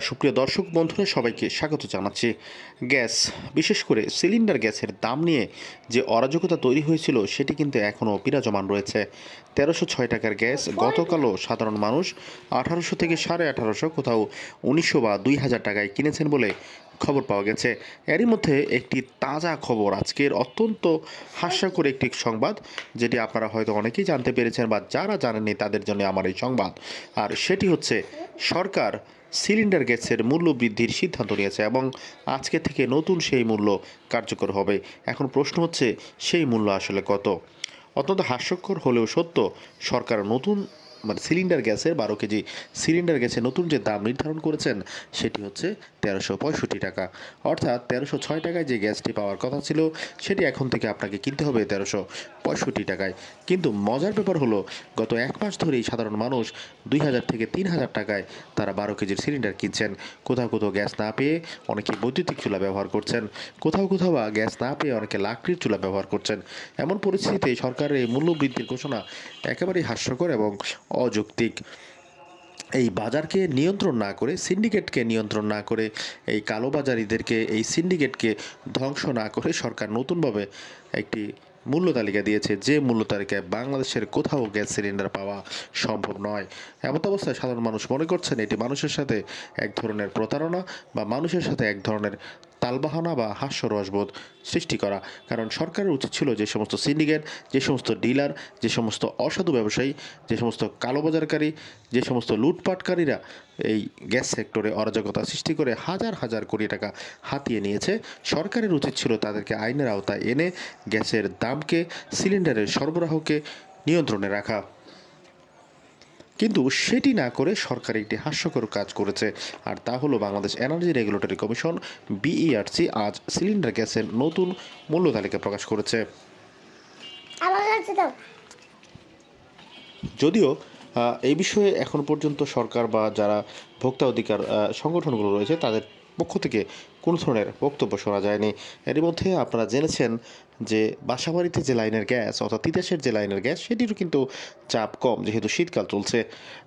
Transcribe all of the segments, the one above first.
সুপ্রিয় দর্শক বন্ধুরা, সবাইকে স্বাগত জানাচ্ছি। গ্যাস, বিশেষ করে সিলিন্ডার গ্যাসের দাম নিয়ে যে অরাজকতা তৈরি হয়েছিল সেটি কিন্তু এখনও বিরাজমান রয়েছে। 1306 টাকার গ্যাস গতকালও সাধারণ মানুষ 1800 থেকে 1850, কোথাও 1900 বা 2000 টাকায় কিনেছেন বলে খবর পাওয়া গেছে। এরই মধ্যে একটি তাজা খবর, আজকের অত্যন্ত হাস্যকর একটি সংবাদ, যেটি আপনারা হয়তো অনেকেই জানতে পেরেছেন বা যারা জানেননি তাদের জন্য আমার এই সংবাদ। আর সেটি হচ্ছে, সরকার সিলিন্ডার গ্যাসের মূল্য বৃদ্ধির সিদ্ধান্ত নিয়েছে এবং আজকে থেকে নতুন সেই মূল্য কার্যকর হবে। এখন প্রশ্ন হচ্ছে, সেই মূল্য আসলে কত? অত্যন্ত হাস্যকর হলেও সত্য, সরকার নতুন সিলিন্ডার গ্যাসের 12 কেজি সিলিন্ডার গ্যাসের নতুন যে দাম নির্ধারণ করেছেন সেটি হচ্ছে 1365 টাকা। অর্থাৎ 1306 টাকায় যে গ্যাসটি পাওয়ার কথা ছিল সেটি এখন থেকে আপনাকে কিনতে হবে 1365 টাকায়। কিন্তু মজার ব্যাপার হলো, গত এক মাস ধরেই সাধারণ মানুষ 2000 থেকে 3000 টাকায় তারা 12 কেজির সিলিন্ডার কিনছেন। কোথাও কোথাও গ্যাস না পেয়ে অনেকে বৈদ্যুতিক চুলা ব্যবহার করছেন, কোথাও কোথাও বা গ্যাস না পেয়ে অনেকে লাকড়ির চুলা ব্যবহার করছেন। এমন পরিস্থিতিতে সরকারের এই মূল্য বৃদ্ধির ঘোষণা একেবারেই হাস্যকর এবং অযৌক্তিক। এই বাজারকে নিয়ন্ত্রণ না করে, সিন্ডিকেটকে নিয়ন্ত্রণ না করে, এই কালোবাজারিদেরকে, এই সিন্ডিকেটকে ধ্বংস না করে সরকার নতুনভাবে একটি মূল্য তালিকা দিয়েছে, যে মূল্য তালিকায় বাংলাদেশের কোথাও গ্যাস সিলিন্ডার পাওয়া সম্ভব নয়। এমত অবস্থায় সাধারণ মানুষ মনে করছেন এটি মানুষের সাথে এক ধরনের প্রতারণা বা মানুষের সাথে এক ধরনের তালবাহানা বা হাস্যরসবোধ সৃষ্টি করা। কারণ সরকারের উচিত ছিল যে সমস্ত সিন্ডিকেট, যে সমস্ত ডিলার, যে সমস্ত অসাধু ব্যবসায়ী, যে সমস্ত কালোবাজারকারী, যে সমস্ত লুটপাটকারীরা এই গ্যাস সেক্টরে অরাজকতা সৃষ্টি করে হাজার হাজার কোটি টাকা হাতিয়ে নিয়েছে, সরকারের উচিত ছিল তাদেরকে আইনের আওতায় এনে গ্যাসের দামকে, সিলিন্ডারের সরবরাহকে নিয়ন্ত্রণে রাখা। কিন্তু সেটি না করে সরকার একটি হাস্যকর কাজ করেছে, আর তা হলো Bangladesh energy regulatory commission BERC আজ সিলিন্ডার গ্যাসের নতুন মূল্য তালিকা প্রকাশ করেছে। যদিও এই বিষয়ে এখন পর্যন্ত সরকার বা যারা ভোক্তা অধিকার সংগঠনগুলো রয়েছে তাদের পক্ষ থেকে কোনো ধরনের বক্তব্য শোনা যায়নি। এর মধ্যে আপনারা জেনেছেন যে বাসাবাড়িতে যে লাইনের গ্যাস, অর্থাৎ তিতাসের যে লাইনের গ্যাস, সেটিরও কিন্তু চাপ কম, যেহেতু শীতকাল চলছে।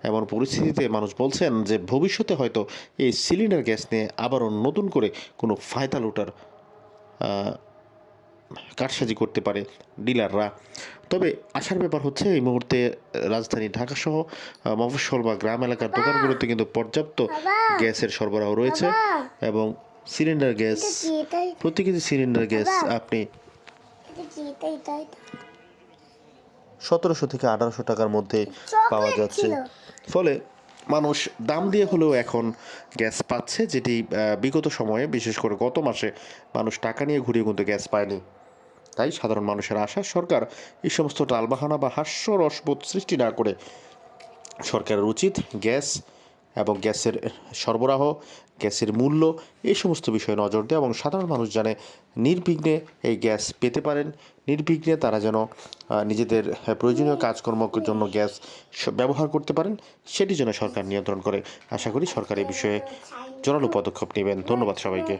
এমন পরিস্থিতিতে মানুষ বলছেন যে ভবিষ্যতে হয়তো এই সিলিন্ডার গ্যাস নিয়ে আবারও নতুন করে কোনো ফায়দা লুটার কারসাজি করতে পারে ডিলাররা। তবে আশার ব্যাপার হচ্ছে, এই মুহূর্তে রাজধানী ঢাকাসহ মফস্বল বা গ্রাম এলাকার দোকানগুলোতে কিন্তু পর্যাপ্ত গ্যাসের সরবরাহ রয়েছে এবং সিলিন্ডার গ্যাস, প্রতি কেজি সিলিন্ডার গ্যাস আপনি 1700 থেকে 1800 টাকার মধ্যে পাওয়া যাচ্ছে। ফলে মানুষ দাম দিয়ে হলেও এখন গ্যাস পাচ্ছে, যেটি বিগত সময়ে, বিশেষ করে গত মাসে মানুষ টাকা নিয়ে ঘুরিয়ে কিন্তু গ্যাস পায়নি। তাই সাধারণ মানুষের আশা, সরকার এই সমস্ত টালবাহানা বা হাস্যরসবোধ সৃষ্টি না করে সরকারের উচিত গ্যাস এবং গ্যাসের সরবরাহ, গ্যাসের মূল্য, এই সমস্ত বিষয়ে নজর দেয় এবং সাধারণ মানুষ জানে নির্বিঘ্নে এই গ্যাস পেতে পারেন, নির্বিঘ্নে তারা যেন নিজেদের প্রয়োজনীয় কাজকর্মের জন্য গ্যাস ব্যবহার করতে পারেন, সেটি যেন সরকার নিয়ন্ত্রণ করে। আশা করি সরকার এই বিষয়ে জোরালো পদক্ষেপ নেবেন। ধন্যবাদ সবাইকে।